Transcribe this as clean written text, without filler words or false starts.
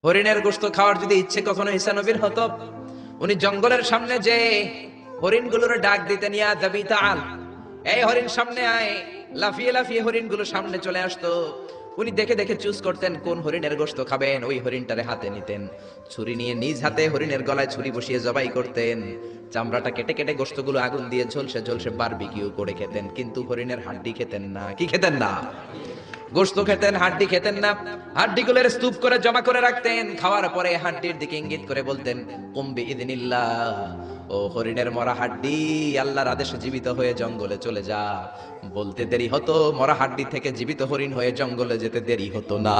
হরিণের গোশত খাওয়ার যদি ইচ্ছে কখনো ঈসা নবীর হতো, উনি জঙ্গলের সামনে যে হরিণগুলোর ডাক দিতেন, ইয়া দাবি তাআল, এই হরিণ সামনে আয়। লাফিয়ে লাফিয়ে হরিণগুলো সামনে চলে আসতো। উনি দেখে দেখে চুজ করতেন কোন হরিণের গোশত খাবেন, ওই হরিণটারে হাতে নিতেন। ছুরি নিয়ে নিজ হাতে হরিণের গলায় ছুরি বসিয়ে জবাই করতেন। চামড়াটা কেটে কেটে গোশতগুলো আগুন দিয়ে ঝলসে ঝলসে বারবিকিউ করে খেতেন। কিন্তু হরিণের হাড্ডি খেতেন না। কি খেতেন না? গোশত খেতেন, হাড্ডি খেতেন না। হাড্ডিগুলোর স্তূপ করে জমা করে রাখতেন। খাওয়ার পরে হাড্ডির দিকে ইঙ্গিত করে বলতেন, কুম বিইذنিল্লাহ, ও হরিণের মরা হাড্ডি, আল্লাহর আদেশে জীবিত হয়ে জঙ্গলে চলে যা। বলতে দেরি হতো, মরা হাড্ডি থেকে জীবিত হরিণ হয়ে জঙ্গলে যেতে দেরি হতো না।